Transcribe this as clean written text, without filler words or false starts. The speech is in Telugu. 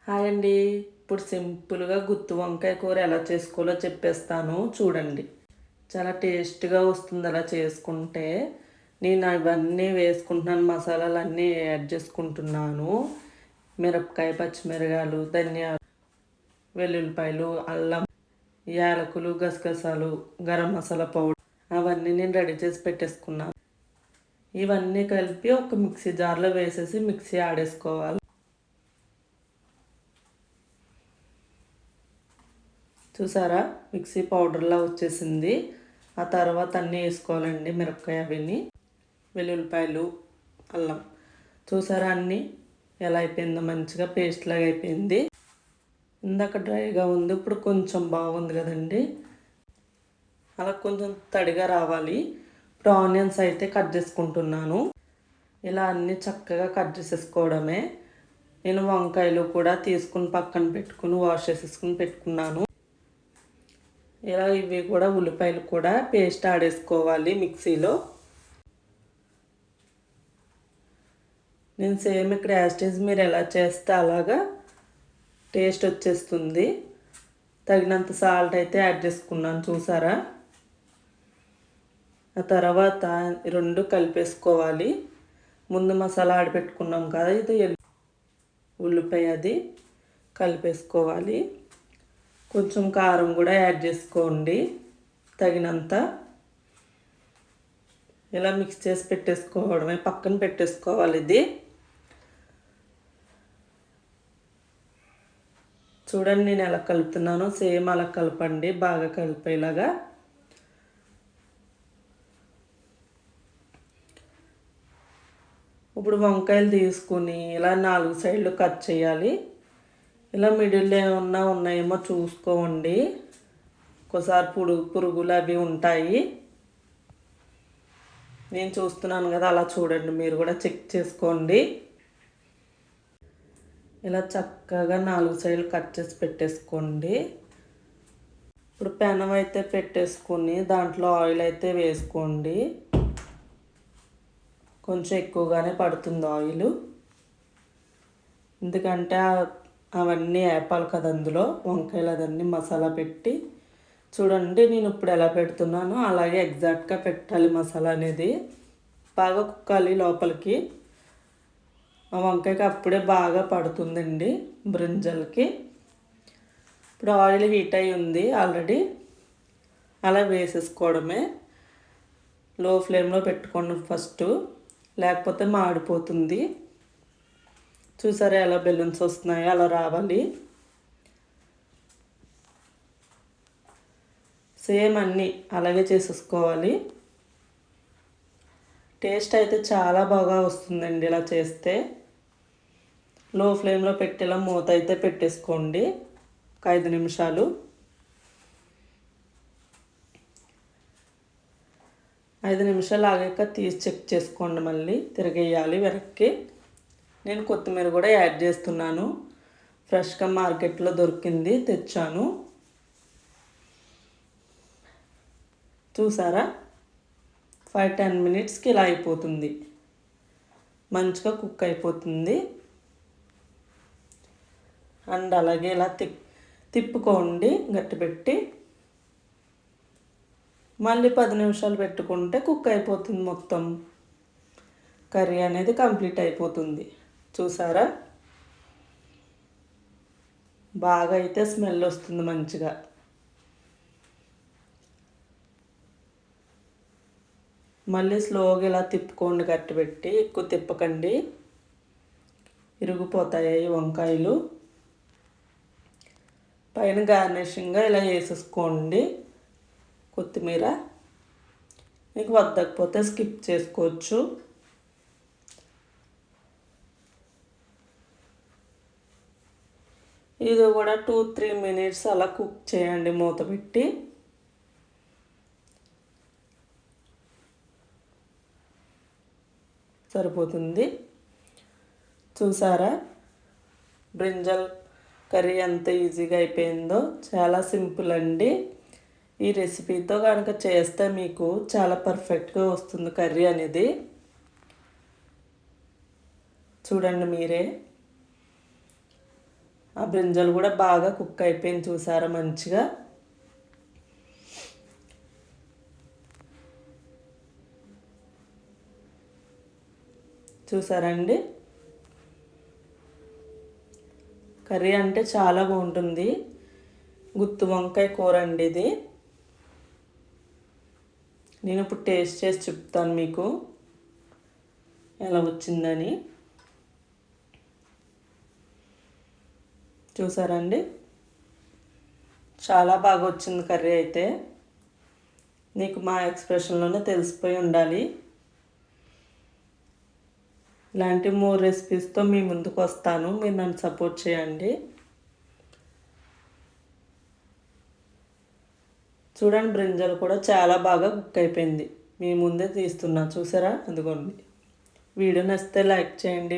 హాయ్ అండి. ఇప్పుడు సింపుల్‌గా గుత్తి వంకాయ కూర ఎలా చేసుకోవాలో చెప్పేస్తాను చూడండి. చాలా టేస్ట్‌గా వస్తుంది అలా చేసుకుంటే. నేను అవన్నీ వేసుకుంటున్నాను, మసాలాలన్నీ యాడ్ చేసుకుంటున్నాను. మిరపకాయ, పచ్చిమిరపకాయలు, ధనియాలు, వెల్లుల్లిపాయలు, అల్లం, యాలకులు, గసగసాలు, గరం మసాలా పౌడర్ అవన్నీ నేను రెడీ చేసి పెట్టేసుకున్నాను. ఇవన్నీ కలిపి ఒక మిక్సీ జార్‌లో వేసేసి మిక్సీ ఆడేసుకోవాలి. చూసారా, మిక్సీ పౌడర్లా వచ్చేసింది. ఆ తర్వాత అన్నీ వేసుకోవాలండి, మిరపకాయ అవన్నీ, వెల్లుల్లిపాయలు, అల్లం. చూసారా అన్నీ ఎలా అయిపోయిందో, మంచిగా పేస్ట్ లాగా అయిపోయింది. ఇందాక డ్రైగా ఉంది, ఇప్పుడు కొంచెం బాగుంది కదండి. అలా కొంచెం తడిగా రావాలి. ఇప్పుడు ఆనియన్స్ అయితే కట్ చేసుకుంటున్నాను. ఇలా అన్నీ చక్కగా కట్ చేసేసుకోవడమే. నేను వంకాయలు కూడా తీసుకుని పక్కన పెట్టుకుని వాష్ చేసేసుకుని పెట్టుకున్నాను. ఇలా ఇవి కూడా ఉల్లిపాయలు కూడా పేస్ట్ ఆడేసుకోవాలి మిక్సీలో. నేను సేమ్ ఇక్కడ యాస్టేజ్ మీరు ఎలా చేస్తే అలాగా టేస్ట్ వచ్చేస్తుంది. తగినంత సాల్ట్ అయితే యాడ్ చేసుకున్నాను, చూసారా. ఆ తర్వాత రెండు కలిపేసుకోవాలి. ముందు మసాలా ఆడిపెట్టుకున్నాం కదా, ఇది ఉల్లిపాయ అది కలిపేసుకోవాలి. కొంచెం కారం కూడా యాడ్ చేసుకోండి తగినంత. ఇలా మిక్స్ చేసి పెట్టేసుకోవడమే, పక్కన పెట్టేసుకోవాలి. ఇది చూడండి నేను ఎలా కలుపుతున్నానో, సేమ్ అలా కలపండి, బాగా కలిపేలాగా. ఇప్పుడు వంకాయలు తీసుకుని ఇలా 4 సైడ్లు కట్ చేయాలి. ఇలా మిడిల్లో ఏమన్నా ఉన్నాయేమో చూసుకోండి. ఒకసారి పురుగులు అవి ఉంటాయి. నేను చూస్తున్నాను కదా, అలా చూడండి, మీరు కూడా చెక్ చేసుకోండి. ఇలా చక్కగా 4 సైడ్లు కట్ చేసి పెట్టేసుకోండి. ఇప్పుడు పెనం అయితే పెట్టేసుకొని దాంట్లో ఆయిల్ అయితే వేసుకోండి. కొంచెం ఎక్కువగానే పడుతుంది ఆయిల్, ఎందుకంటే అవన్నీ వేపాలి కదా అందులో, వంకాయలు అదన్నీ మసాలా పెట్టి. చూడండి నేను ఇప్పుడు ఎలా పెడుతున్నానో అలాగే ఎగ్జాక్ట్గా పెట్టాలి మసాలా అనేది. బాగా కుక్కాలి లోపలికి. ఆ వంకాయకి అప్పుడే బాగా పడుతుందండి బ్రింజల్కి. ఇప్పుడు ఆయిల్ హీట్ అయి ఉంది ఆల్రెడీ, అలా వేసేసుకోవడమే. లో ఫ్లేమ్లో పెట్టుకోండి ఫస్ట్, లేకపోతే మాడిపోతుంది. చూసారా ఎలా బెలూన్స్ వస్తున్నాయో, అలా రావాలి. సేమ్ అన్నీ అలాగే చేసేసుకోవాలి. టేస్ట్ అయితే చాలా బాగా వస్తుందండి ఇలా చేస్తే. లో ఫ్లేమ్లో పెట్టి ఇలా మూత అయితే పెట్టేసుకోండి ఒక 5 నిమిషాలు. 5 నిమిషాలు ఆగాక తీసి చెక్ చేసుకోండి, మళ్ళీ తిరిగేయాలి వెనక్కి. నేను కొత్తిమీర కూడా యాడ్ చేస్తున్నాను, ఫ్రెష్గా మార్కెట్లో దొరికింది, తెచ్చాను. చూసారా, 5-10 మినిట్స్కి ఇలా అయిపోతుంది, మంచిగా కుక్ అయిపోతుంది. అండ్ అలాగే ఇలా తిప్పుకోండి గట్టిపెట్టి. మళ్ళీ 10 నిమిషాలు పెట్టుకుంటే కుక్ అయిపోతుంది, మొత్తం కర్రీ అనేది కంప్లీట్ అయిపోతుంది. చూసారా, బాగా అయితే స్మెల్ వస్తుంది మంచిగా. మళ్ళీ స్లోగా ఇలా తిప్పుకోండి గట్టిపెట్టి, ఎక్కువ తిప్పకండి, ఇరిగిపోతాయి వంకాయలు. పైన గార్నిషింగ్గా ఇలా వేసేసుకోండి కొత్తిమీర. మీకు వద్దకపోతే స్కిప్ చేసుకోవచ్చు. ఇది కూడా 2-3 మినిట్స్ అలా కుక్ చేయండి మూత పెట్టి. సరిపోతుంది. చూసారా, బ్రింజల్ కర్రీ ఎంత ఈజీగా అయిపోయిందో. చాలా సింపుల్ అండి. ఈ రెసిపీతో కనుక చేస్తే మీకు చాలా పర్ఫెక్ట్గా వస్తుంది కర్రీ అనేది. చూడండి మీరే. ఆ బ్రింజాలు కూడా బాగా కుక్ అయిపోయింది చూసారా మంచిగా. చూసారండి, కర్రీ అంటే చాలా బాగుంటుంది. గుత్తి వంకాయ కూర అండి ఇది. నేను ఇప్పుడు టేస్ట్ చేసి చెప్తాను మీకు ఎలా వచ్చిందని. చూసారండి, చాలా బాగా వచ్చింది కర్రీ అయితే. నీకు మా ఎక్స్ప్రెషన్లోనే తెలిసిపోయి ఉండాలి. ఇలాంటి మోర్ రెసిపీస్తో మీ ముందుకు వస్తాను, మీరు నన్ను సపోర్ట్ చేయండి. చూడండి, బ్రింజాలు కూడా చాలా బాగా కుక్ అయిపోయింది. మీ ముందే తీస్తున్నా చూసారా, అందుకోండి. వీడియో నచ్చితే లైక్ చేయండి.